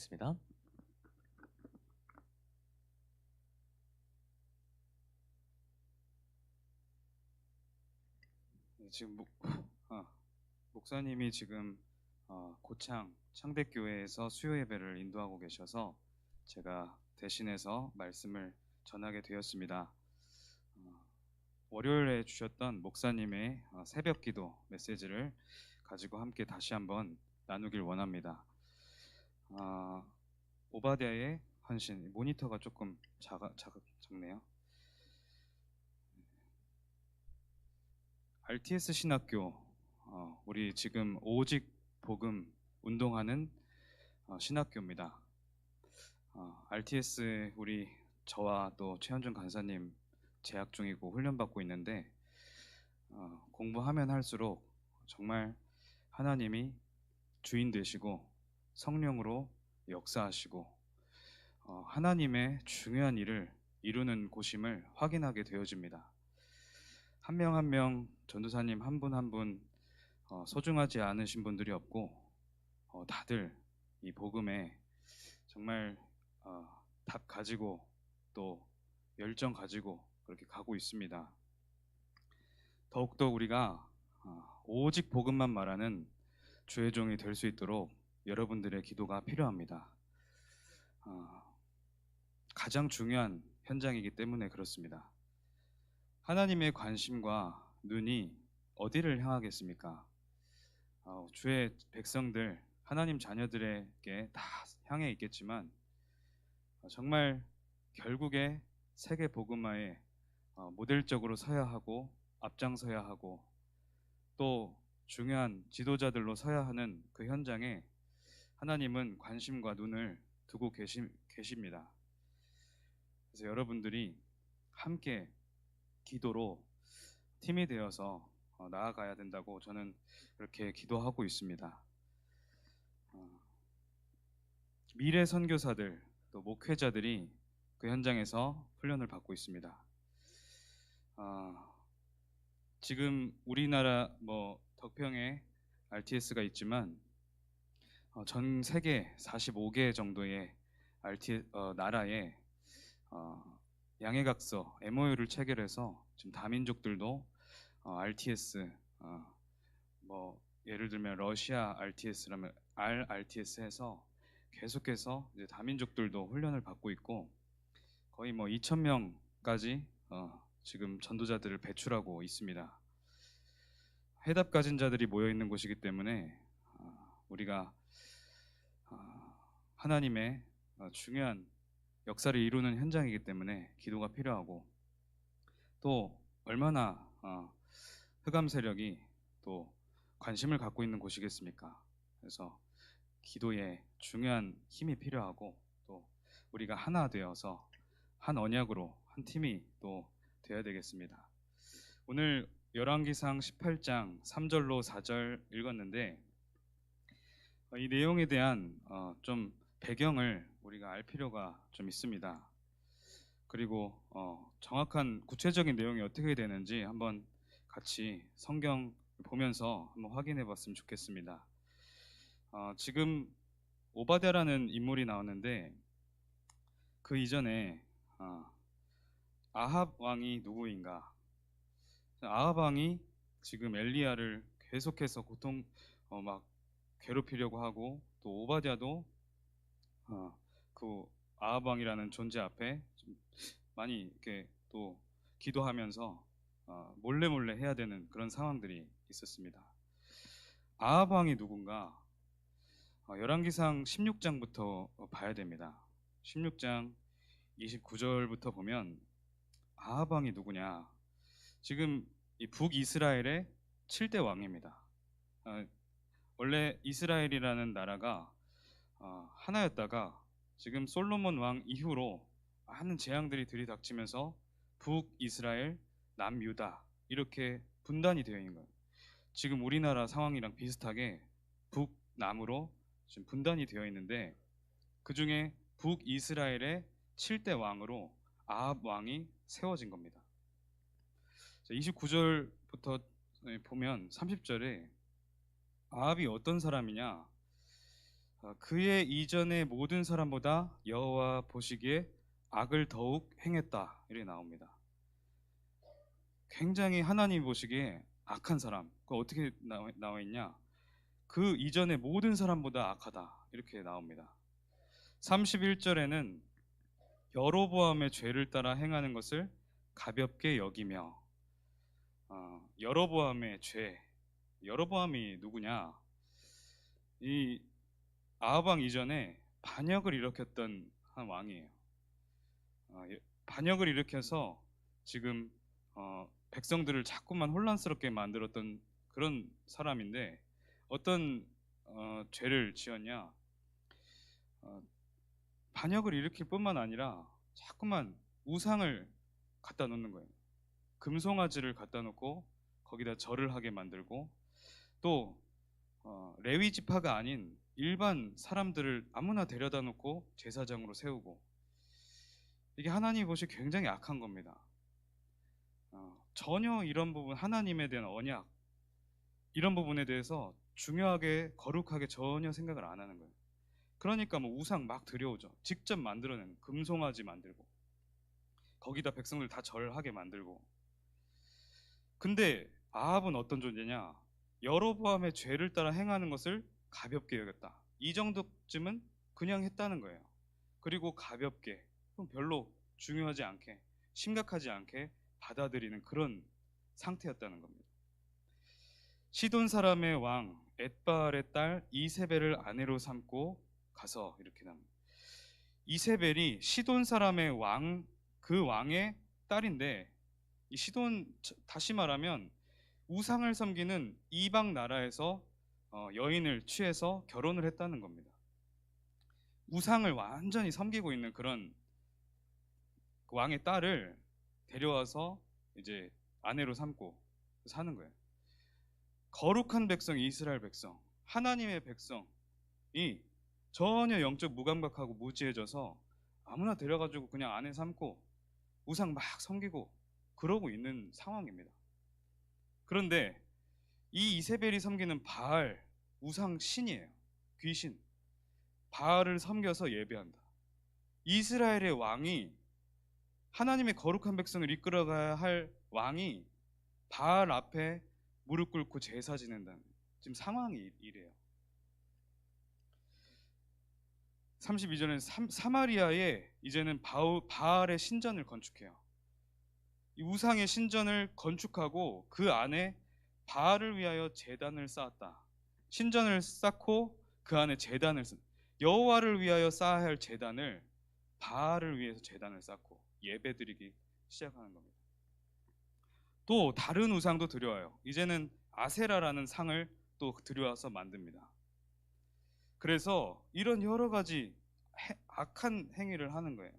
하겠습니다. 네, 지금 아, 목사님이 지금 고창 창백교회에서 수요 예배를 인도하고 계셔서 제가 대신해서 말씀을 전하게 되었습니다. 월요일에 주셨던 목사님의 새벽기도 메시지를 가지고 함께 다시 한번 나누길 원합니다. 오바댜의 헌신, 모니터가 조금 작네요. RTS 신학교, 우리 지금 오직 복음 운동하는 신학교입니다. RTS 우리 저와 또 최현준 간사님 재학 중이고 훈련받고 있는데 공부하면 할수록 정말 하나님이 주인 되시고 성령으로 역사하시고 하나님의 중요한 일을 이루는 곳임을 확인하게 되어집니다. 한 명 한 명 전도사님 한 분 한 분 소중하지 않으신 분들이 없고 다들 이 복음에 정말 답 가지고 또 열정 가지고 그렇게 가고 있습니다. 더욱더 우리가 오직 복음만 말하는 주의 종이 될 수 있도록 여러분들의 기도가 필요합니다. 가장 중요한 현장이기 때문에 그렇습니다. 하나님의 관심과 눈이 어디를 향하겠습니까? 주의 백성들, 하나님 자녀들에게 다 향해 있겠지만 정말 결국에 세계 복음화에 모델적으로 서야 하고 앞장서야 하고 또 중요한 지도자들로 서야 하는 그 현장에 하나님은 관심과 눈을 두고 계십니다. 그래서 여러분들이 함께 기도로 팀이 되어서 나아가야 된다고 저는 그렇게 기도하고 있습니다. 미래 선교사들 또 목회자들이 그 현장에서 훈련을 받고 있습니다. 지금 우리나라 덕평에 RTS가 있지만 전 세계 45개 정도의 나라에 양해각서 MOU를 체결해서 지금 다민족들도 RTS 예를 들면 러시아 RTS라면 RRTS 해서 계속해서 이제 다민족들도 훈련을 받고 있고 거의 2,000명까지 지금 전도자들을 배출하고 있습니다. 해답 가진 자들이 모여 있는 곳이기 때문에 우리가 하나님의 중요한 역사를 이루는 현장이기 때문에 기도가 필요하고 또 얼마나 흑암 세력이 또 관심을 갖고 있는 곳이겠습니까? 그래서 기도에 중요한 힘이 필요하고 또 우리가 하나 되어서 한 언약으로 한 팀이 또 되어야 되겠습니다. 오늘 열왕기상 18장 3절로 4절 읽었는데 이 내용에 대한 좀 배경을 우리가 알 필요가 좀 있습니다. 그리고 정확한 구체적인 내용이 어떻게 되는지 한번 같이 성경 보면서 한번 확인해 봤으면 좋겠습니다. 지금 오바댜라는 인물이 나오는데 그 이전에 아합 왕이 누구인가? 아합 왕이 지금 엘리야를 계속해서 막 괴롭히려고 하고 또 오바댜도 그 아합 왕이라는 존재 앞에 좀 많이 이렇게 또 기도하면서 몰래 해야 되는 그런 상황들이 있었습니다. 아합 왕이 누군가? 열왕기상 16장부터 봐야 됩니다. 16장 29절부터 보면 아합 왕이 누구냐? 지금 이 북이스라엘의 7대 왕입니다. 원래 이스라엘이라는 나라가 하나였다가 지금 솔로몬 왕 이후로 많은 재앙들이 들이닥치면서 북이스라엘, 남유다 이렇게 분단이 되어 있는 거예요. 지금 우리나라 상황이랑 비슷하게 북남으로 지금 분단이 되어 있는데 그 중에 북이스라엘의 7대 왕으로 아합 왕이 세워진 겁니다. 29절부터 보면 30절에 아합이 어떤 사람이냐? 그의 이전의 모든 사람보다 여호와 보시기에 악을 더욱 행했다 이렇게 나옵니다. 굉장히 하나님 보시기에 악한 사람. 그 어떻게 나와 있냐? 그 이전의 모든 사람보다 악하다 이렇게 나옵니다. 31절에는 여로보암의 죄를 따라 행하는 것을 가볍게 여기며 여로보암의 죄. 여로보암이 누구냐? 이 아합 왕 이전에 반역을 일으켰던 한 왕이에요. 반역을 일으켜서 지금 백성들을 자꾸만 혼란스럽게 만들었던 그런 사람인데 어떤 죄를 지었냐? 반역을 일으킬 뿐만 아니라 자꾸만 우상을 갖다 놓는 거예요. 금송아지를 갖다 놓고 거기다 절을 하게 만들고 또 레위 지파가 아닌 일반 사람들을 아무나 데려다 놓고 제사장으로 세우고 이게 하나님이 보시 굉장히 악한 겁니다. 전혀 이런 부분 하나님에 대한 언약 이런 부분에 대해서 중요하게 거룩하게 전혀 생각을 안 하는 거예요. 그러니까 뭐 우상 막 들여오죠. 직접 만들어내는 금송아지 만들고 거기다 백성들 다 절하게 만들고. 근데 아합은 어떤 존재냐? 여로보암의 죄를 따라 행하는 것을 가볍게 여겼다. 이 정도쯤은 그냥 했다는 거예요. 그리고 가볍게 별로 중요하지 않게 심각하지 않게 받아들이는 그런 상태였다는 겁니다. 시돈 사람의 왕 엣바알의 딸 이세벨을 아내로 삼고 가서 이렇게 나옵니다. 이세벨이 시돈 사람의 왕, 그 왕의 딸인데 이 시돈 다시 말하면 우상을 섬기는 이방 나라에서 여인을 취해서 결혼을 했다는 겁니다. 우상을 완전히 섬기고 있는 그런 왕의 딸을 데려와서 이제 아내로 삼고 사는 거예요. 거룩한 백성 이스라엘 백성, 하나님의 백성이 전혀 영적 무감각하고 무지해져서 아무나 데려가지고 그냥 아내 삼고 우상 막 섬기고 그러고 있는 상황입니다. 그런데 이 이세벨이 섬기는 바알 우상 신이에요. 귀신. 바알을 섬겨서 예배한다. 이스라엘의 왕이 하나님의 거룩한 백성을 이끌어가야 할 왕이 바알 앞에 무릎 꿇고 제사 지낸다는 지금 상황이 이래요. 32절에는 사마리아에 이제는 바알의 신전을 건축해요. 이 우상의 신전을 건축하고 그 안에 바알을 위하여 제단을 쌓았다. 신전을 쌓고 그 안에 제단을 여호와를 위하여 쌓아야 할 제단을 바알을 위해서 제단을 쌓고 예배드리기 시작하는 겁니다. 또 다른 우상도 들여와요. 이제는 아세라라는 상을 또 들여와서 만듭니다. 그래서 이런 여러 가지 악한 행위를 하는 거예요.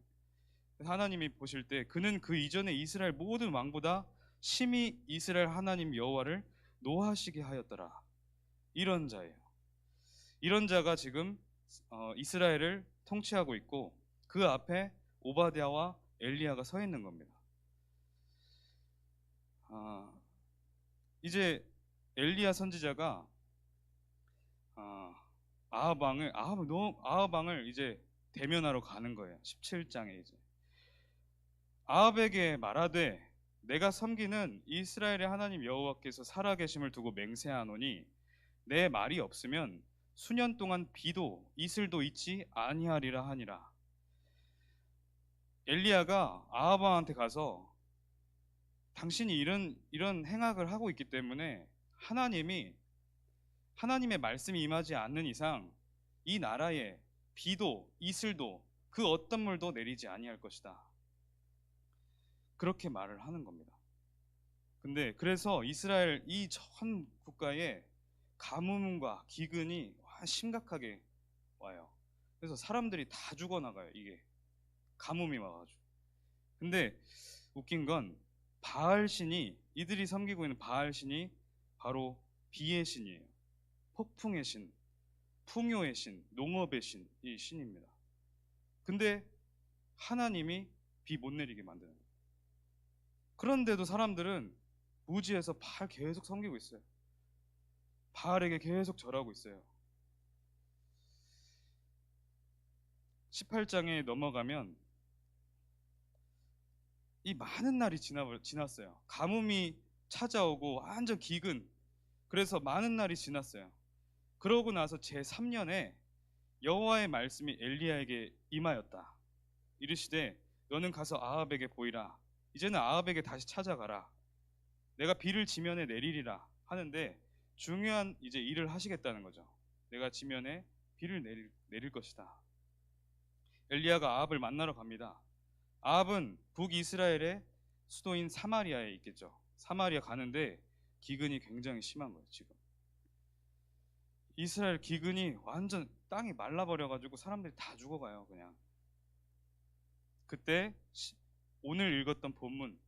하나님이 보실 때 그는 그 이전에 이스라엘 모든 왕보다 심히 이스라엘 하나님 여호와를 노하시게 하였더라. 이런 자예요. 이런 자가 지금 이스라엘을 통치하고 있고 그 앞에 오바댜와 엘리야가 서 있는 겁니다. 이제 엘리야 선지자가 아합 왕을 이제 대면하러 가는 거예요. 17장에 이제 아합에게 말하되 내가 섬기는 이스라엘의 하나님 여호와께서 살아계심을 두고 맹세하노니 내 말이 없으면 수년 동안 비도 이슬도 있지 아니하리라 하니라. 엘리야가 아합 왕한테 가서 당신이 이런 행악을 하고 있기 때문에 하나님의 말씀이 임하지 않는 이상 이 나라에 비도 이슬도 그 어떤 물도 내리지 아니할 것이다. 그렇게 말을 하는 겁니다. 근데 그래서 이스라엘 이 전 국가에 가뭄과 기근이 심각하게 와요. 그래서 사람들이 다 죽어나가요. 이게 가뭄이 와가지고. 근데 웃긴 건 바알 신이 이들이 섬기고 있는 바알 신이 바로 비의 신이에요. 폭풍의 신, 풍요의 신, 농업의 신, 이 신입니다. 근데 하나님이 비 못 내리게 만드는 거예요. 그런데도 사람들은 무지해서 바알 계속 섬기고 있어요. 바알에게 계속 절하고 있어요. 18장에 넘어가면 이 많은 날이 지났어요. 가뭄이 찾아오고 완전 기근. 그래서 많은 날이 지났어요. 그러고 나서 제3년에 여호와의 말씀이 엘리야에게 임하였다. 이르시되 너는 가서 아합에게 보이라. 이제는 아합에게 다시 찾아가라. 내가 비를 지면에 내리리라 하는데 중요한 이제 일을 하시겠다는 거죠. 내가 지면에 비를 내릴 것이다. 엘리야가 아합을 만나러 갑니다. 아합은 북이스라엘의 수도인 사마리아에 있겠죠. 사마리아 가는데 기근이 굉장히 심한 거예요. 지금 이스라엘 기근이 완전 땅이 말라버려가지고 사람들이 다 죽어가요. 그냥 그때 오늘 읽었던 본문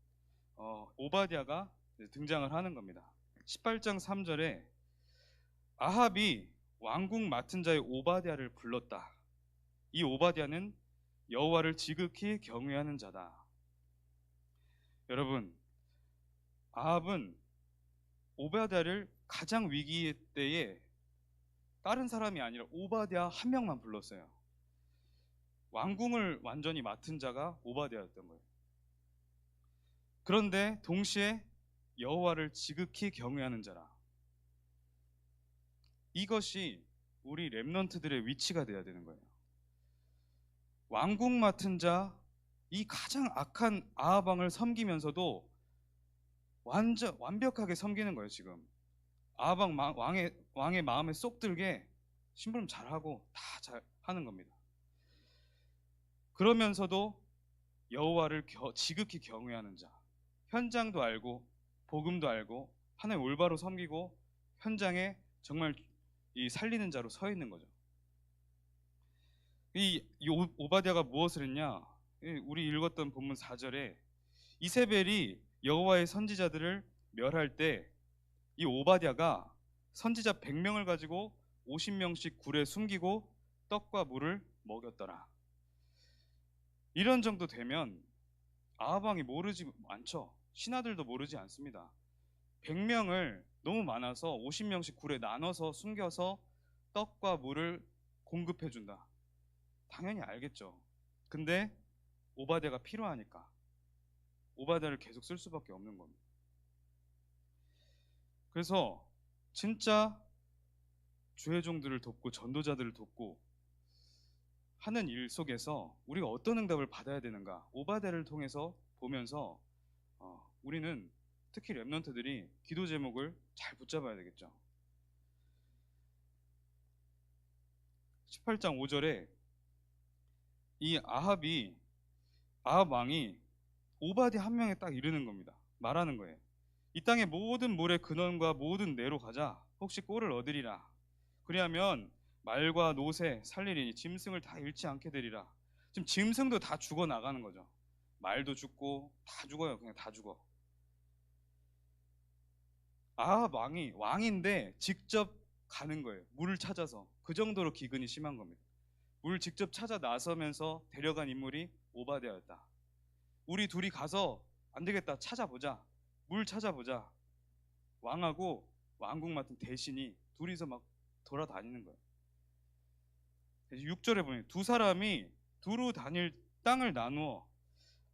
오바댜가 등장을 하는 겁니다. 18장 3절에 아합이 왕궁 맡은 자의 오바댜를 불렀다. 이 오바댜는 여호와를 지극히 경외하는 자다. 여러분, 아합은 오바댜를 가장 위기 때에 다른 사람이 아니라 오바댜 한 명만 불렀어요. 왕궁을 완전히 맡은 자가 오바댜였던 거예요. 그런데 동시에 여호와를 지극히 경외하는 자라. 이것이 우리 렘넌트들의 위치가 되어야 되는 거예요. 왕궁 맡은 자, 이 가장 악한 아합 왕을 섬기면서도 완벽하게 섬기는 거예요. 지금 아합 왕의 마음에 쏙 들게 심부름 잘하고 다 잘 하는 겁니다. 그러면서도 여호와를 지극히 경외하는 자, 현장도 알고 복음도 알고 하나님 올바로 섬기고 현장에 정말 이 살리는 자로 서 있는 거죠. 이 오바댜가 무엇을 했냐? 우리 읽었던 본문 4절에 이세벨이 여호와의 선지자들을 멸할 때 이 오바댜가 선지자 100명을 가지고 50명씩 굴에 숨기고 떡과 물을 먹였더라. 이런 정도 되면 아합 왕이 모르지 않죠. 신하들도 모르지 않습니다. 100명을 너무 많아서 50명씩 굴에 나눠서 숨겨서 떡과 물을 공급해 준다. 당연히 알겠죠. 근데 오바댜가 필요하니까 오바댜를 계속 쓸 수밖에 없는 겁니다. 그래서 진짜 주의 종들을 돕고 전도자들을 돕고 하는 일 속에서 우리가 어떤 응답을 받아야 되는가, 오바댜를 통해서 보면서 우리는 특히 렘넌트들이 기도 제목을 잘 붙잡아야 되겠죠. 18장 5절에 이 아합 왕이 오바댜 한 명에 딱 이르는 겁니다. 말하는 거예요. 이 땅의 모든 물의 근원과 모든 내로 가자. 혹시 꼴을 얻으리라. 그리하면 말과 노새 살리리니 짐승을 다 잃지 않게 되리라. 지금 짐승도 다 죽어 나가는 거죠. 말도 죽고 다 죽어요. 그냥 다 죽어. 아합 왕인데 직접 가는 거예요. 물을 찾아서. 그 정도로 기근이 심한 겁니다. 물 직접 찾아 나서면서 데려간 인물이 오바댜였다. 우리 둘이 가서 안 되겠다. 찾아보자. 물 찾아보자. 왕하고 왕궁 맡은 대신이 둘이서 막 돌아다니는 거예요. 6절에 보면 두 사람이 두루 다닐 땅을 나누어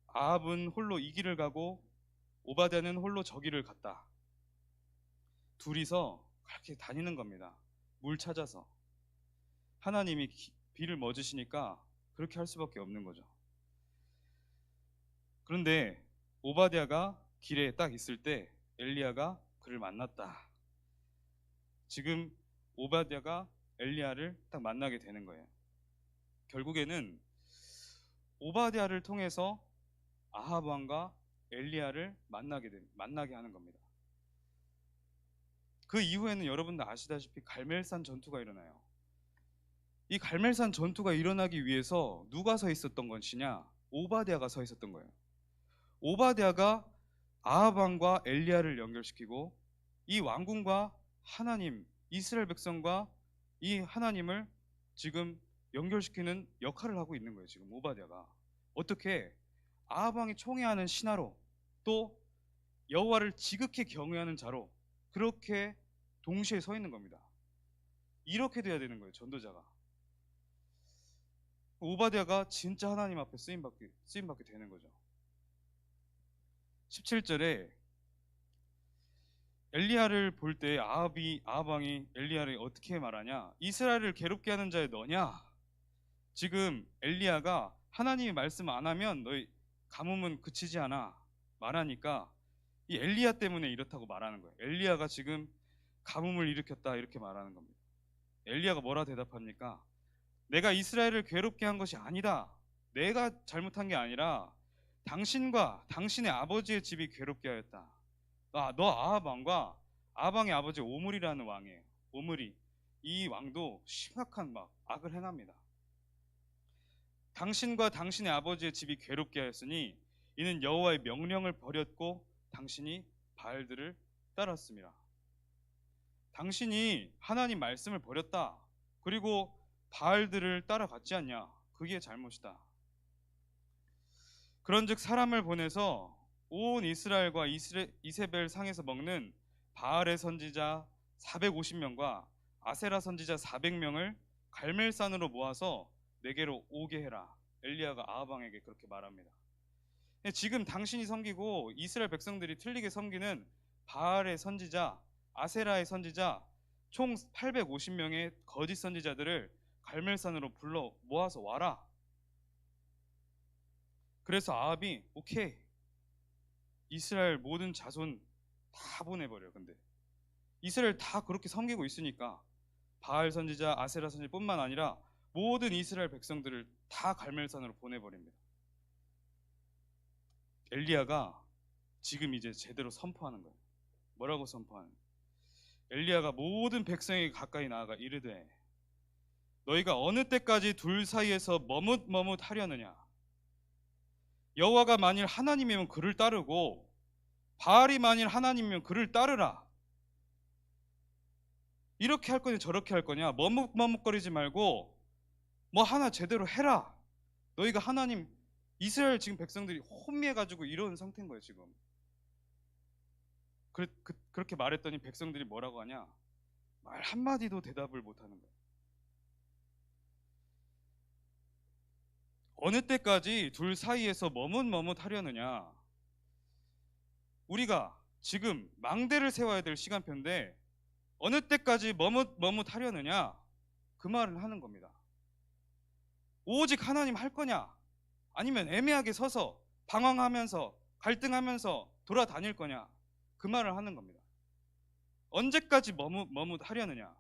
아합은 홀로 이 길을 가고 오바댜는 홀로 저 길을 갔다. 둘이서 그렇게 다니는 겁니다. 물 찾아서. 하나님이 비를 멎으시니까 그렇게 할 수밖에 없는 거죠. 그런데 오바댜가 길에 딱 있을 때 엘리야가 그를 만났다. 지금 오바댜가 엘리야를 딱 만나게 되는 거예요. 결국에는 오바댜를 통해서 아합 왕과 엘리야를 만나게 하는 겁니다. 그 이후에는 여러분들 아시다시피 갈멜산 전투가 일어나요. 이 갈멜산 전투가 일어나기 위해서 누가 서 있었던 것이냐? 오바댜가 서 있었던 거예요. 오바댜가 아합 왕과 엘리야를 연결시키고 이 왕궁과 하나님, 이스라엘 백성과 이 하나님을 지금 연결시키는 역할을 하고 있는 거예요. 지금 오바댜가 어떻게 아합 왕이 총애하는 신하로 또 여호와를 지극히 경외하는 자로 그렇게 동시에 서 있는 겁니다. 이렇게 돼야 되는 거예요. 전도자가. 오바댜가 진짜 하나님 앞에 쓰임받게 되는 거죠. 17절에 엘리야를 볼 때 아합왕이 엘리야를 어떻게 말하냐? 이스라엘을 괴롭게 하는 자의 너냐? 지금 엘리야가 하나님이 말씀 안 하면 너희 가뭄은 그치지 않아 말하니까 이 엘리야 때문에 이렇다고 말하는 거예요. 엘리야가 지금 가뭄을 일으켰다 이렇게 말하는 겁니다. 엘리야가 뭐라 대답합니까? 내가 이스라엘을 괴롭게 한 것이 아니다. 내가 잘못한 게 아니라 당신과 당신의 아버지의 집이 괴롭게 하였다. 너 아합 왕과 아합 왕의 아버지 오므리라는 왕이에요. 오므리 이 왕도 심각한 막 악을 행합니다. 당신과 당신의 아버지의 집이 괴롭게 하였으니 이는 여호와의 명령을 버렸고 당신이 바알들을 따랐습니다. 당신이 하나님 말씀을 버렸다. 그리고 바알들을 따라갔지 않냐? 그게 잘못이다. 그런즉 사람을 보내서 온 이스라엘과 이세벨 상에서 먹는 바알의 선지자 450명과 아세라 선지자 400명을 갈멜산으로 모아서 내게로 오게 해라. 엘리야가 아합 왕에게 그렇게 말합니다. 지금 당신이 섬기고 이스라엘 백성들이 틀리게 섬기는 바알의 선지자, 아세라의 선지자 총 850명의 거짓 선지자들을 갈멜산으로 불러 모아서 와라. 그래서 아합이 오케이, 이스라엘 모든 자손 다 보내버려. 근데 이스라엘 다 그렇게 섬기고 있으니까 바알 선지자, 아세라 선지자뿐만 아니라 모든 이스라엘 백성들을 다 갈멜산으로 보내버립니다. 엘리야가 지금 이제 제대로 선포하는 거예요. 뭐라고 선포하는 거예요? 엘리야가 모든 백성에게 가까이 나아가 이르되 너희가 어느 때까지 둘 사이에서 머뭇머뭇하려느냐? 여호와가 만일 하나님이면 그를 따르고 바알이 만일 하나님이면 그를 따르라. 이렇게 할 거냐 저렇게 할 거냐 머뭇머뭇거리지 말고 뭐 하나 제대로 해라. 너희가 하나님, 이스라엘 지금 백성들이 혼미해가지고 이런 상태인 거예요 지금. 그렇게 말했더니 백성들이 뭐라고 하냐? 말 한마디도 대답을 못하는 거예요. 어느 때까지 둘 사이에서 머뭇머뭇하려느냐? 우리가 지금 망대를 세워야 될 시간표인데 어느 때까지 머뭇머뭇하려느냐? 그 말을 하는 겁니다. 오직 하나님 할 거냐? 아니면 애매하게 서서 방황하면서 갈등하면서 돌아다닐 거냐? 그 말을 하는 겁니다. 언제까지 머뭇하려느냐?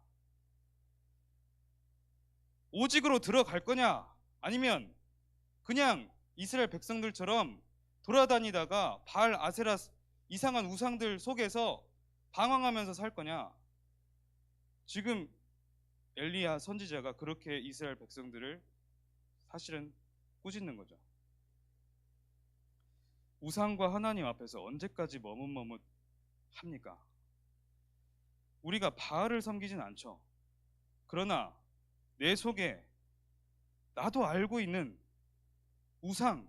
오직으로 들어갈 거냐? 아니면 그냥 이스라엘 백성들처럼 돌아다니다가 바알, 아세라 이상한 우상들 속에서 방황하면서 살 거냐? 지금 엘리야 선지자가 그렇게 이스라엘 백성들을 사실은 꾸짖는 거죠. 우상과 하나님 앞에서 언제까지 머뭇합니까? 우리가 바알을 섬기진 않죠. 그러나 내 속에 나도 알고 있는 우상,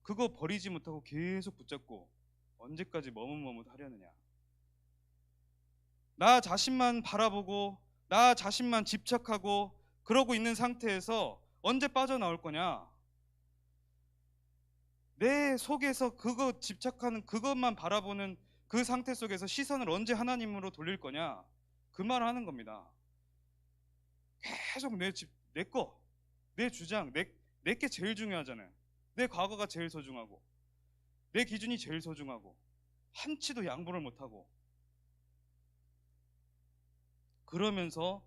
그거 버리지 못하고 계속 붙잡고 언제까지 머뭇하려느냐? 나 자신만 바라보고 나 자신만 집착하고 그러고 있는 상태에서 언제 빠져나올 거냐? 내 속에서 그거 집착하는 그것만 바라보는 그 상태 속에서 시선을 언제 하나님으로 돌릴 거냐? 그 말을 하는 겁니다. 계속 내 거, 내 주장, 내게 제일 중요하잖아요. 내 과거가 제일 소중하고 내 기준이 제일 소중하고 한치도 양보를 못하고 그러면서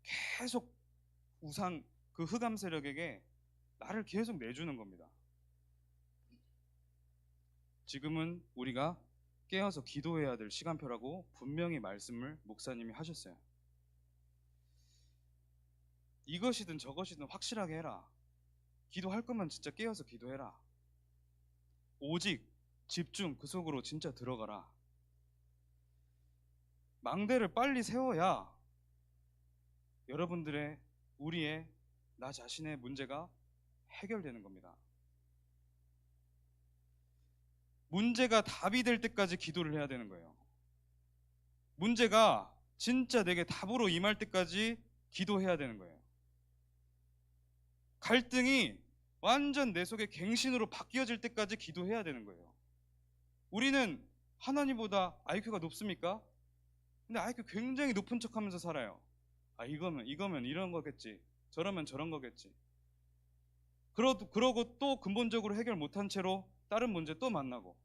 계속 우상 그 흑암 세력에게 나를 계속 내주는 겁니다. 지금은 우리가 깨어서 기도해야 될 시간표라고 분명히 말씀을 목사님이 하셨어요. 이것이든 저것이든 확실하게 해라. 기도할 거면 진짜 깨어서 기도해라. 오직 집중 그 속으로 진짜 들어가라. 망대를 빨리 세워야 여러분들의 우리의 나 자신의 문제가 해결되는 겁니다. 문제가 답이 될 때까지 기도를 해야 되는 거예요. 문제가 진짜 내게 답으로 임할 때까지 기도해야 되는 거예요. 갈등이 완전 내 속에 갱신으로 바뀌어질 때까지 기도해야 되는 거예요. 우리는 하나님보다 IQ가 높습니까? 근데 IQ 굉장히 높은 척하면서 살아요. 아, 이거면 이런 거겠지. 저러면 저런 거겠지. 그러고 또 근본적으로 해결 못한 채로 다른 문제 또 만나고,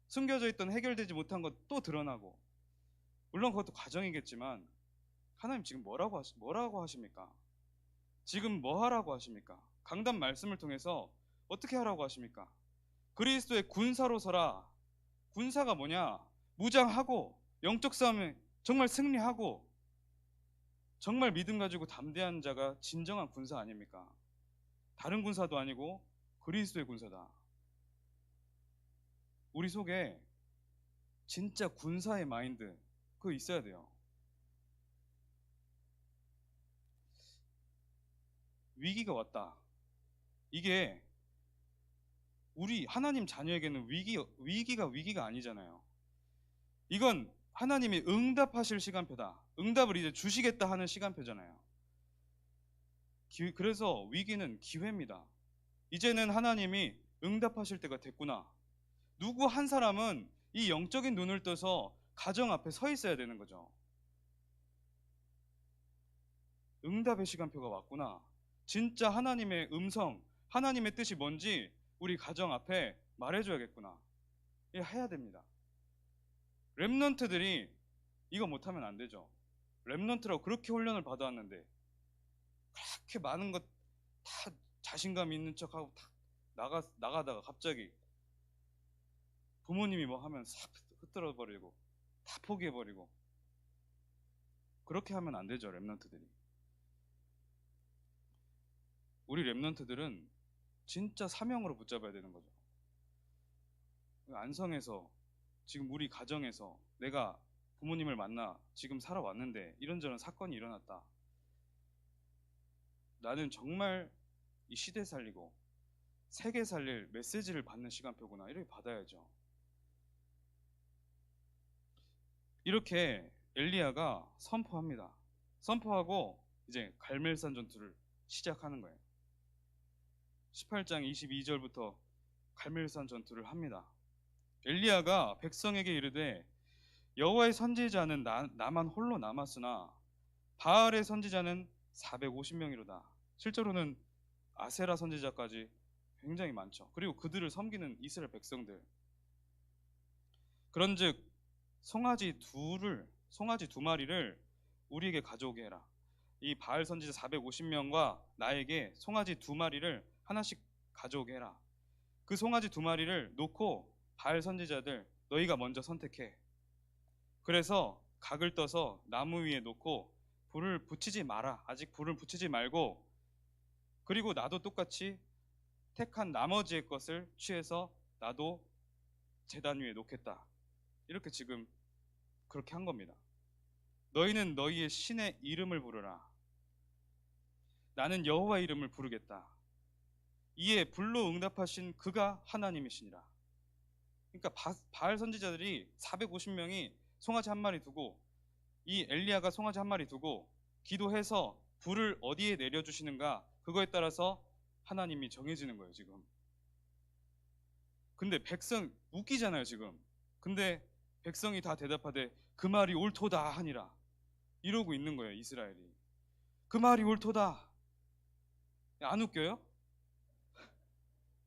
숨겨져 있던 해결되지 못한 것 또 드러나고. 물론 그것도 과정이겠지만, 하나님 지금 뭐라고 하십니까? 지금 뭐 하라고 하십니까? 강단 말씀을 통해서 어떻게 하라고 하십니까? 그리스도의 군사로 서라. 군사가 뭐냐? 무장하고 영적 싸움에 정말 승리하고 정말 믿음 가지고 담대한 자가 진정한 군사 아닙니까? 다른 군사도 아니고 그리스도의 군사다. 우리 속에 진짜 군사의 마인드 그거 있어야 돼요. 위기가 왔다. 이게 우리 하나님 자녀에게는 위기가 아니잖아요. 이건 하나님이 응답하실 시간표다. 응답을 이제 주시겠다 하는 시간표잖아요. 그래서 위기는 기회입니다. 이제는 하나님이 응답하실 때가 됐구나. 누구 한 사람은 이 영적인 눈을 떠서 가정 앞에 서 있어야 되는 거죠. 응답의 시간표가 왔구나. 진짜 하나님의 음성, 하나님의 뜻이 뭔지 우리 가정 앞에 말해줘야겠구나. 이거 해야 됩니다. 렘넌트들이 이거 못하면 안 되죠. 렘넌트라고 그렇게 훈련을 받아왔는데 그렇게 많은 것 다 자신감 있는 척하고 다 나가다가 갑자기 부모님이 뭐 하면 싹 흩어져 버리고 다 포기해 버리고 그렇게 하면 안 되죠. 렘넌트들이. 우리 렘넌트들은 진짜 사명으로 붙잡아야 되는 거죠. 안성에서 지금 우리 가정에서 내가 부모님을 만나 지금 살아왔는데 이런저런 사건이 일어났다. 나는 정말 이 시대 살리고 세계 살릴 메시지를 받는 시간표구나. 이렇게 받아야죠. 이렇게 엘리야가 선포합니다. 선포하고 이제 갈멜산 전투를 시작하는 거예요. 18장 22절부터 갈멜산 전투를 합니다. 엘리야가 백성에게 이르되 여호와의 선지자는 나만 홀로 남았으나 바알의 선지자는 450명이로다. 실제로는 아세라 선지자까지 굉장히 많죠. 그리고 그들을 섬기는 이스라엘 백성들. 그런즉 송아지 두 마리를 우리에게 가져오게 해라. 이 바알 선지자 450명과 나에게 송아지 두 마리를 하나씩 가져오게 해라. 그 송아지 두 마리를 놓고 바알 선지자들 너희가 먼저 선택해. 그래서 각을 떠서 나무 위에 놓고 불을 붙이지 마라. 아직 불을 붙이지 말고 그리고 나도 똑같이 택한 나머지의 것을 취해서 나도 제단 위에 놓겠다. 이렇게 지금 그렇게 한 겁니다. 너희는 너희의 신의 이름을 부르라. 나는 여호와 이름을 부르겠다. 이에 불로 응답하신 그가 하나님이시니라. 그러니까 바알 선지자들이 450명이 송아지 한 마리 두고 이 엘리야가 송아지 한 마리 두고 기도해서 불을 어디에 내려주시는가 그거에 따라서 하나님이 정해지는 거예요 지금. 근데 백성 웃기잖아요 지금. 근데 백성이 다 대답하되 그 말이 옳도다 하니라 이러고 있는 거예요 이스라엘이. 그 말이 옳도다. 안 웃겨요?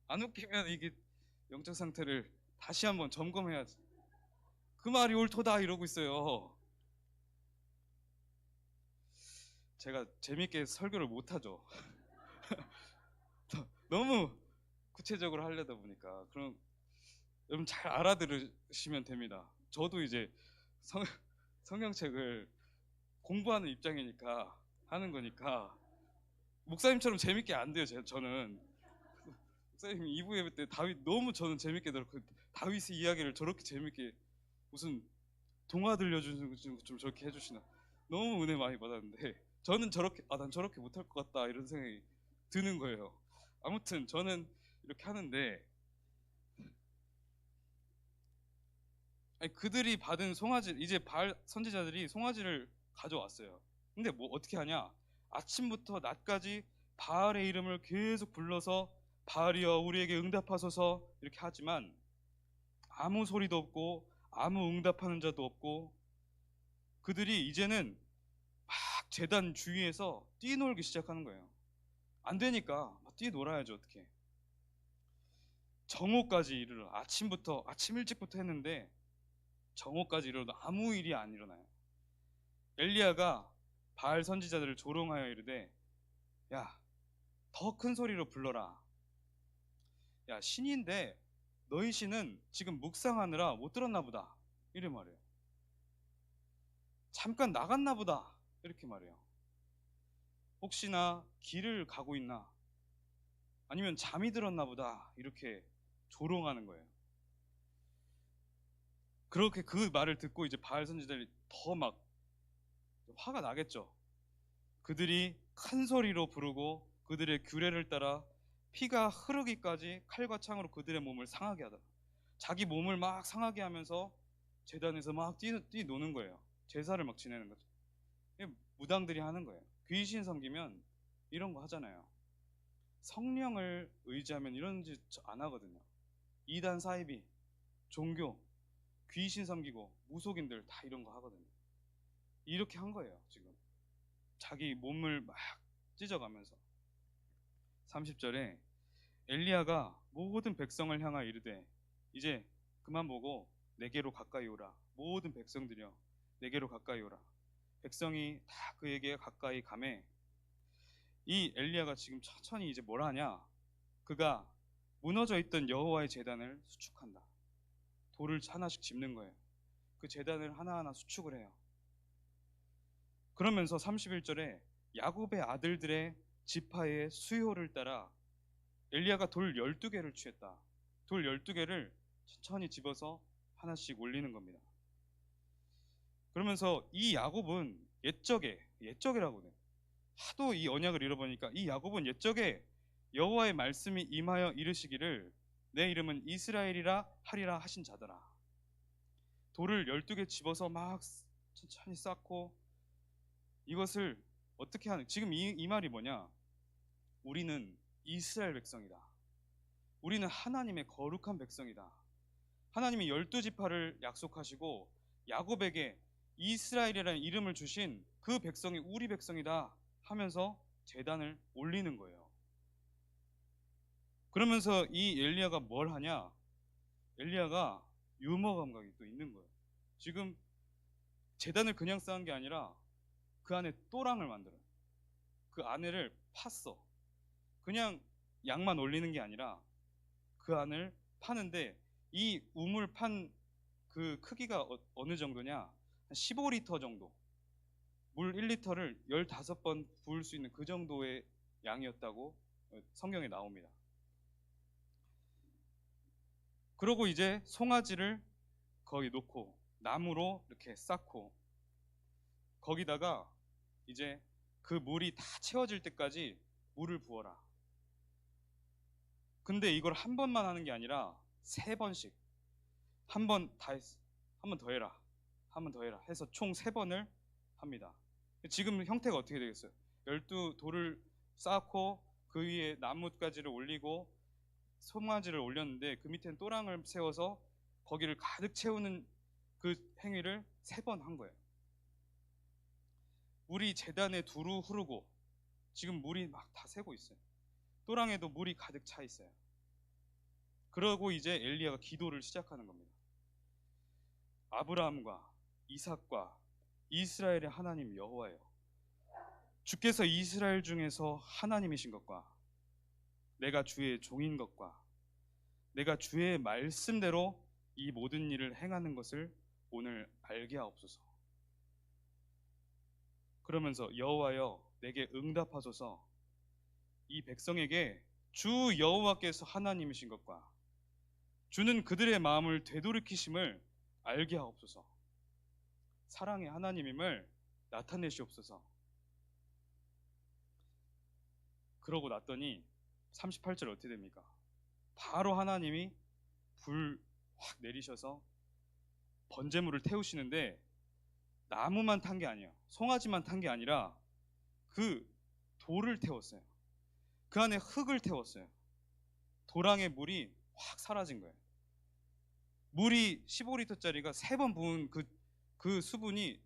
안 웃기면 이게 영적 상태를 다시 한번 점검해야지. 그 말이 옳도다 이러고 있어요. 제가 재밌게 설교를 못하죠. 너무 구체적으로 하려다 보니까. 그럼 여러분 잘 알아들으시면 됩니다. 저도 이제 성경책을 공부하는 입장이니까 하는 거니까 목사님처럼 재밌게 안 돼요. 저는 목사님 2부 예배 때 다윗 너무 저는 재밌게 들었고 다윗의 이야기를 저렇게 재밌게 무슨 동화 들려주는 좀 저렇게 해주시나 너무 은혜 많이 받았는데 저는 저렇게 난 저렇게 못할 것 같다 이런 생각이 드는 거예요. 아무튼 저는 이렇게 하는데 아니, 그들이 받은 송아지 이제 바알 선지자들이 송아지를 가져왔어요. 근데 뭐 어떻게 하냐? 아침부터 낮까지 바알의 이름을 계속 불러서 바알이여 우리에게 응답하소서 이렇게 하지만 아무 소리도 없고 아무 응답하는 자도 없고, 그들이 이제는 막 제단 주위에서 뛰놀기 시작하는 거예요. 안 되니까 막 뛰놀아야죠. 어떻게. 정오까지 이르러, 아침 일찍부터 했는데 정오까지 이르러도 아무 일이 안 일어나요. 엘리야가 바알 선지자들을 조롱하여 이르되, 야, 더 큰 소리로 불러라. 야, 신인데 너희 신은 지금 묵상하느라 못 들었나 보다. 이래 말해요. 잠깐 나갔나 보다. 이렇게 말해요. 혹시나 길을 가고 있나? 아니면 잠이 들었나 보다. 이렇게 조롱하는 거예요. 그렇게 그 말을 듣고 이제 바알 선지자들이 더 막 화가 나겠죠. 그들이 큰 소리로 부르고 그들의 규례를 따라 피가 흐르기까지 칼과 창으로 그들의 몸을 상하게 하다. 자기 몸을 막 상하게 하면서 제단에서 막 뛰노는 거예요. 제사를 막 지내는 거죠. 무당들이 하는 거예요. 귀신 섬기면 이런 거 하잖아요. 성령을 의지하면 이런 짓 안 하거든요. 이단 사이비, 종교, 귀신 섬기고 무속인들 다 이런 거 하거든요. 이렇게 한 거예요. 지금 자기 몸을 막 찢어가면서. 30절에 엘리야가 모든 백성을 향하여 이르되, 이제 그만 보고 내게로 가까이 오라. 모든 백성들이여 내게로 가까이 오라. 백성이 다 그에게 가까이 가매, 이 엘리야가 지금 천천히 이제 뭘 하냐? 그가 무너져 있던 여호와의 제단을 수축한다. 돌을 하나씩 짚는 거예요. 그 제단을 하나하나 수축을 해요. 그러면서 31절에 야곱의 아들들의 지파의 수요를 따라 엘리야가 돌 12개를 취했다. 돌 12개를 천천히 집어서 하나씩 올리는 겁니다. 그러면서 이 야곱은 옛적이라고 해요. 하도 이 언약을 잃어버리니까 이 야곱은 옛적에 여호와의 말씀이 임하여 이르시기를 내 이름은 이스라엘이라 하리라 하신 자더라. 돌을 12개 집어서 막 천천히 쌓고, 이것을 어떻게 하는, 지금 이 말이 뭐냐? 우리는 이스라엘 백성이다. 우리는 하나님의 거룩한 백성이다. 하나님이 12지파를 약속하시고 야곱에게 이스라엘이라는 이름을 주신 그 백성이 우리 백성이다 하면서 제단을 올리는 거예요. 그러면서 이 엘리야가 뭘 하냐? 엘리야가 유머 감각이 또 있는 거예요. 지금 제단을 그냥 쌓은 게 아니라 그 안에 또랑을 만들어요. 그 안에를 팠어. 그냥 양만 올리는 게 아니라 그 안을 파는데, 이 우물 판 그 크기가 어느 정도냐? 한 15리터 정도. 물 1리터를 15번 부을 수 있는 그 정도의 양이었다고 성경에 나옵니다. 그러고 이제 송아지를 거기 놓고 나무로 이렇게 쌓고, 거기다가 이제 그 물이 다 채워질 때까지 물을 부어라. 근데 이걸 한 번만 하는 게 아니라 3번씩, 한 번 다 했어, 한 번 더 해라, 한 번 더 해라 해서 총 3번을 합니다. 지금 형태가 어떻게 되겠어요? 12돌을 쌓고 그 위에 나뭇가지를 올리고 송아지를 올렸는데 그 밑에는 또랑을 세워서 거기를 가득 채우는 그 행위를 3번 한 거예요. 물이 제단에 두루 흐르고 지금 물이 막 다 새고 있어요. 또랑에도 물이 가득 차 있어요. 그러고 이제 엘리야가 기도를 시작하는 겁니다. 아브라함과 이삭과 이스라엘의 하나님 여호와여, 주께서 이스라엘 중에서 하나님이신 것과 내가 주의 종인 것과 내가 주의 말씀대로 이 모든 일을 행하는 것을 오늘 알게 하옵소서. 그러면서 여호와여 내게 응답하소서. 이 백성에게 주 여호와께서 하나님이신 것과 주는 그들의 마음을 되돌이키심을 알게 하옵소서. 사랑의 하나님임을 나타내시옵소서. 그러고 났더니 38절 어떻게 됩니까? 바로 하나님이 불 확 내리셔서 번제물을 태우시는데, 나무만 탄 게 아니에요. 송아지만 탄 게 아니라 그 돌을 태웠어요. 그 안에 흙을 태웠어요. 도랑의 물이 확 사라진 거예요. 물이 15리터짜리가 3번 부은 그 수분이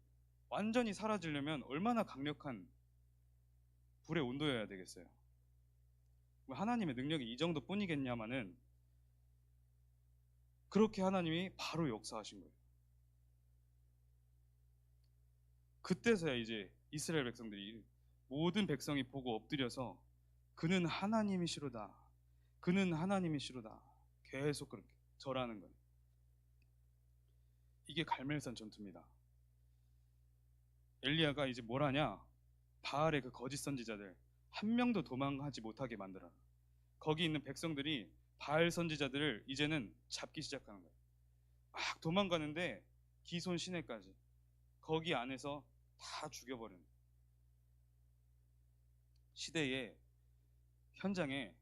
완전히 사라지려면 얼마나 강력한 불의 온도여야 되겠어요. 하나님의 능력이 이 정도뿐이겠냐마는 그렇게 하나님이 바로 역사하신 거예요. 그때서야 이제 이스라엘 백성들이, 모든 백성이 보고 엎드려서 그는 하나님이시로다, 그는 하나님이시로다 계속 그렇게 절하는 거예요. 이게 갈멜산 전투입니다. 엘리야가 이제 뭘 하냐? 바알의 그 거짓 선지자들 한 명도 도망하지 못하게 만들어라. 거기 있는 백성들이 바알 선지자들을 이제는 잡기 시작하는 거예요. 막 도망가는데 기손 시내까지 거기 안에서 다 죽여버리는 거예요. 시대에, 현장에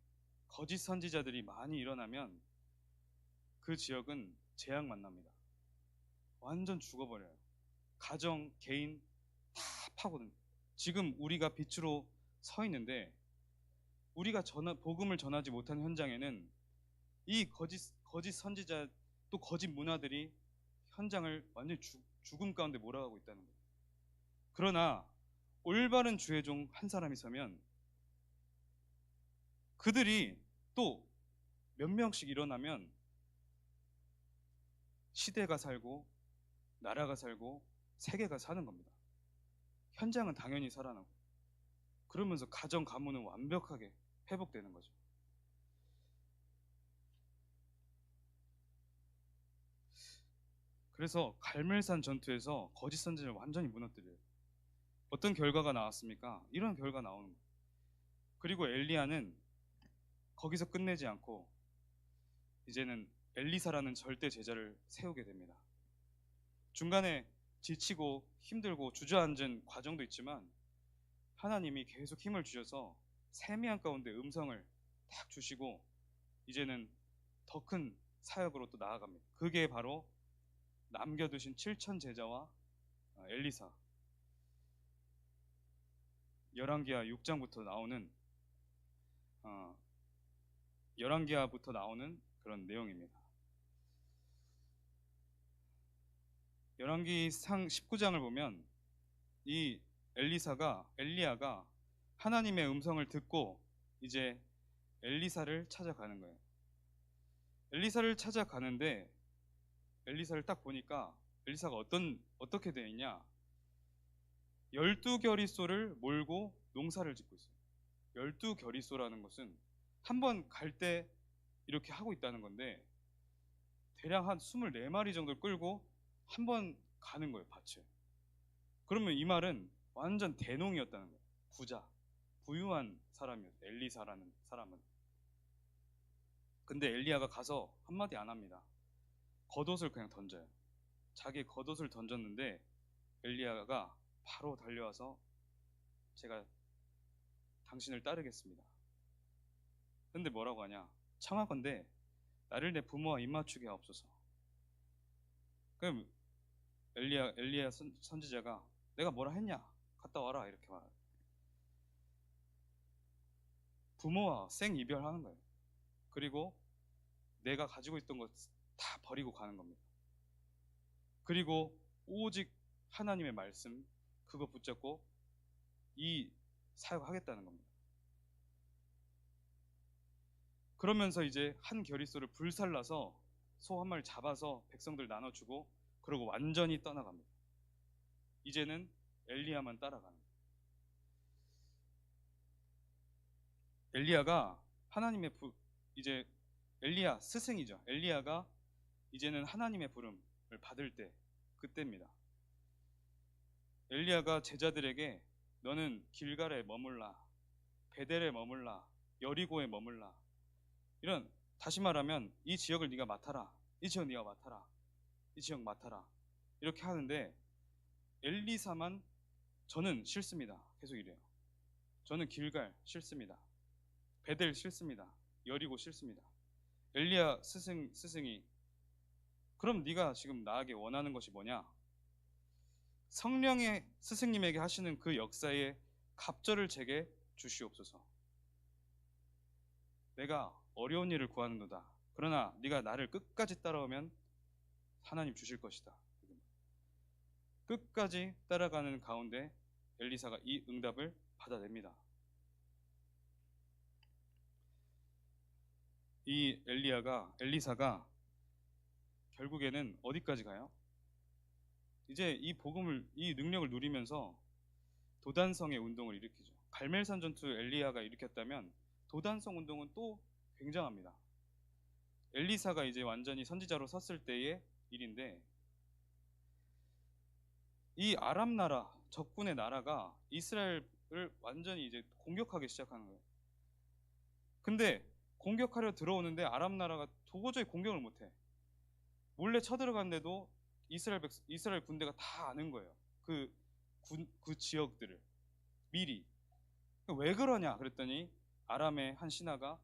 거짓 선지자들이 많이 일어나면 그 지역은 재앙 만납니다. 완전 죽어버려요. 가정, 개인 다 파거든요. 지금 우리가 빛으로 서 있는데 우리가 복음을 전하지 못한 현장에는 이 거짓 선지자, 또 거짓 문화들이 현장을 완전히 죽음 가운데 몰아가고 있다는 거예요. 그러나 올바른 주의 종 한 사람이 서면 그들이 또 몇 명씩 일어나면 시대가 살고 나라가 살고 세계가 사는 겁니다. 현장은 당연히 살아나고, 그러면서 가정 가문은 완벽하게 회복되는 거죠. 그래서 갈멜산 전투에서 거짓 선지자를 완전히 무너뜨려요. 어떤 결과가 나왔습니까? 이런 결과가 나오는 거예요. 그리고 엘리야는 거기서 끝내지 않고 이제는 엘리사라는 절대 제자를 세우게 됩니다. 중간에 지치고 힘들고 주저앉은 과정도 있지만 하나님이 계속 힘을 주셔서 세미한 가운데 음성을 딱 주시고 이제는 더 큰 사역으로 또 나아갑니다. 그게 바로 남겨두신 7천 제자와 엘리사, 열왕기하 6장부터 나오는 열왕기하부터 나오는 그런 내용입니다. 열왕기상 19장을 보면 이 엘리야가 하나님의 음성을 듣고 이제 엘리사를 찾아가는 거예요. 엘리사를 찾아가는데 엘리사를 딱 보니까 엘리사가 어떻게 되어 있냐? 12겨리소를 몰고 농사를 짓고 있어요. 12겨리소라는 것은 한 번 갈 때 이렇게 하고 있다는 건데 대략 한 24마리 정도를 끌고 한 번 가는 거예요, 밭에. 그러면 이 말은 완전 대농이었다는 거예요. 부유한 사람이었어요, 엘리사라는 사람은. 근데 엘리야가 가서 한마디 안 합니다. 겉옷을 그냥 던져요. 자기 겉옷을 던졌는데 엘리야가 바로 달려와서 제가 당신을 따르겠습니다. 근데 뭐라고 하냐? 청하건대 나를 내 부모와 입맞추게 하옵소서. 그럼 엘리야 선지자가 내가 뭐라 했냐? 갔다 와라 이렇게 말해요. 부모와 생이별하는 거예요. 그리고 내가 가지고 있던 것 다 버리고 가는 겁니다. 그리고 오직 하나님의 말씀 그거 붙잡고 이 사역하겠다는 겁니다. 그러면서 이제 한 겨리소를 불살라서 소 한 마리 잡아서 백성들 나눠주고 그러고 완전히 떠나갑니다. 이제는 엘리야만 따라가는 거예요. 엘리야가 이제 엘리야 스승이죠. 엘리야가 이제는 하나님의 부름을 받을 때 그때입니다. 엘리야가 제자들에게 너는 길갈에 머물라, 베델에 머물라, 여리고에 머물라, 이런, 다시 말하면 이 지역을 네가 맡아라, 이 지역 네가 맡아라, 이 지역 맡아라 이렇게 하는데 엘리사만 저는 싫습니다 계속 이래요. 저는 길갈 싫습니다, 베델 싫습니다, 여리고 싫습니다. 엘리야 스승이 그럼 네가 지금 나에게 원하는 것이 뭐냐? 성령의 스승님에게 하시는 그 역사의 갑절을 제게 주시옵소서. 내가 어려운 일을 구하는도다. 그러나 네가 나를 끝까지 따라오면 하나님 주실 것이다. 끝까지 따라가는 가운데 엘리사가 이 응답을 받아냅니다. 이 엘리사가 결국에는 어디까지 가요? 이제 이 능력을 누리면서 도단성의 운동을 일으키죠. 갈멜산 전투 엘리야가 일으켰다면 도단성 운동은 또 굉장합니다. 엘리사가 이제 완전히 선지자로 섰을 때의 일인데, 이 아람 나라, 적군의 나라가 이스라엘을 완전히 이제 공격하기 시작하는 거예요. 근데 공격하려 들어오는데 아람 나라가 도저히 공격을 못해. 몰래 쳐들어갔는데도 이스라엘 군대가 다 아는 거예요. 그 지역들을 미리. 왜 그러냐 그랬더니 아람의 한 신하가,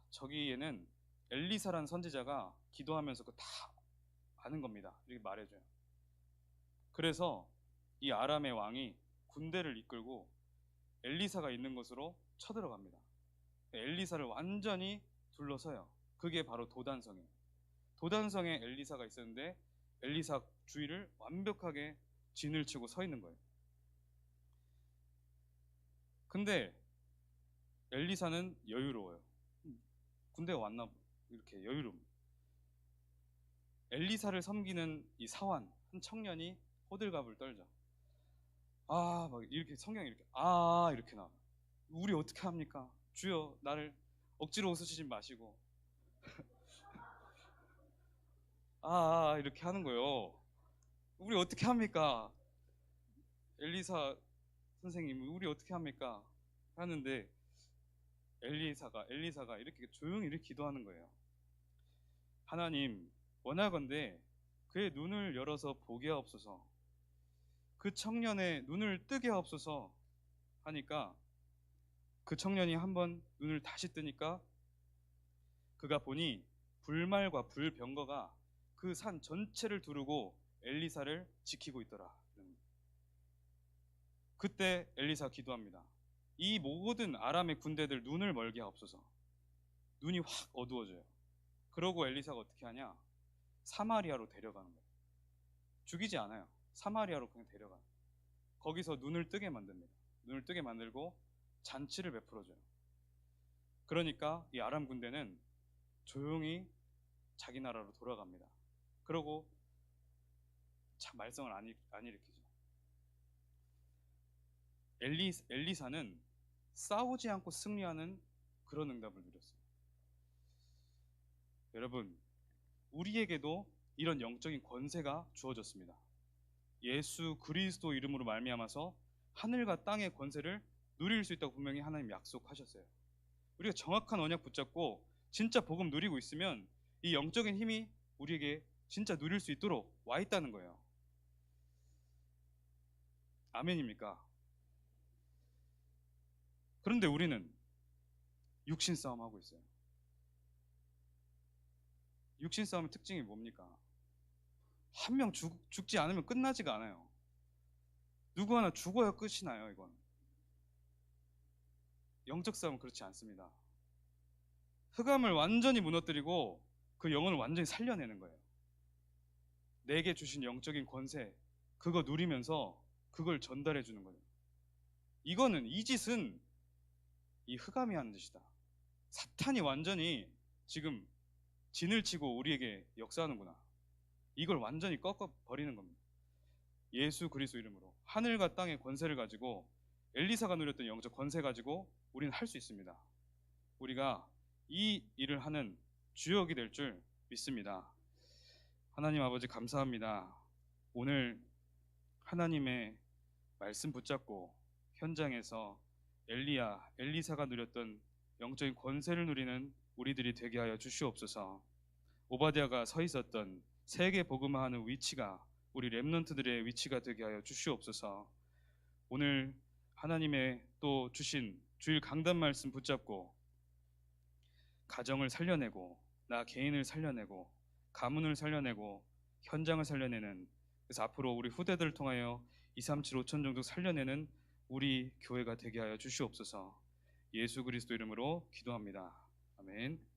저기에는 엘리사라는 선지자가 기도하면서 그거 다 아는 겁니다. 이렇게 말해줘요. 그래서 이 아람의 왕이 군대를 이끌고 엘리사가 있는 곳으로 쳐들어갑니다. 엘리사를 완전히 둘러서요. 그게 바로 도단성이에요. 도단성에 엘리사가 있었는데 엘리사 주위를 완벽하게 진을 치고 서 있는 거예요. 근데 엘리사는 여유로워요. 군대가 왔나 이렇게 여유로움. 엘리사를 섬기는 이 사환 한 청년이 호들갑을 떨죠. 막 이렇게 성경이 이렇게 나와. 우리 어떻게 합니까? 주여 나를 억지로 웃으시지 마시고 이렇게 하는 거예요. 우리 어떻게 합니까? 엘리사 선생님 우리 어떻게 합니까? 하는데 엘리사가 이렇게 조용히 이렇게 기도하는 거예요. 하나님 원하건대 그의 눈을 열어서 보게 하옵소서. 그 청년의 눈을 뜨게 하옵소서 하니까 그 청년이 한번 눈을 다시 뜨니까 그가 보니 불말과 불병거가 그 산 전체를 두르고 엘리사를 지키고 있더라. 그때 엘리사 기도합니다. 이 모든 아람의 군대들 눈을 멀게 하옵소서. 눈이 확 어두워져요. 그러고 엘리사가 어떻게 하냐? 사마리아로 데려가는 거예요. 죽이지 않아요. 사마리아로 그냥 데려가요. 거기서 눈을 뜨게 만듭니다. 눈을 뜨게 만들고 잔치를 베풀어줘요. 그러니까 이 아람 군대는 조용히 자기 나라로 돌아갑니다. 그러고 참 말썽을 안 일으키죠. 엘리사는 싸우지 않고 승리하는 그런 응답을 누렸어요. 여러분, 우리에게도 이런 영적인 권세가 주어졌습니다. 예수 그리스도 이름으로 말미암아서 하늘과 땅의 권세를 누릴 수 있다고 분명히 하나님 약속하셨어요. 우리가 정확한 언약 붙잡고 진짜 복음 누리고 있으면 이 영적인 힘이 우리에게 진짜 누릴 수 있도록 와 있다는 거예요. 아멘입니까? 그런데 우리는 육신 싸움 하고 있어요. 육신 싸움의 특징이 뭡니까? 한 명 죽지 않으면 끝나지가 않아요. 누구 하나 죽어야 끝이 나요. 이건 영적 싸움은 그렇지 않습니다. 흑암을 완전히 무너뜨리고 그 영혼을 완전히 살려내는 거예요. 내게 주신 영적인 권세 그거 누리면서 그걸 전달해 주는 거예요. 이 짓은 이 흑암이 하는 짓이다. 사탄이 완전히 지금 진을 치고 우리에게 역사하는구나. 이걸 완전히 꺾어 버리는 겁니다. 예수 그리스도 이름으로 하늘과 땅의 권세를 가지고 엘리사가 누렸던 영적 권세 가지고 우리는 할 수 있습니다. 우리가 이 일을 하는 주역이 될 줄 믿습니다. 하나님 아버지 감사합니다. 오늘 하나님의 말씀 붙잡고 현장에서 엘리사가 누렸던 영적인 권세를 누리는 우리들이 되게 하여 주시옵소서. 오바댜가 서 있었던 세계 복음화하는 위치가 우리 렘넌트들의 위치가 되게 하여 주시옵소서. 오늘 하나님의 또 주신 주일 강단 말씀 붙잡고 가정을 살려내고 나 개인을 살려내고 가문을 살려내고 현장을 살려내는, 그래서 앞으로 우리 후대들을 통하여 2, 3, 7, 5천 정도 살려내는 우리 교회가 되게 하여 주시옵소서. 예수 그리스도 이름으로 기도합니다. 아멘.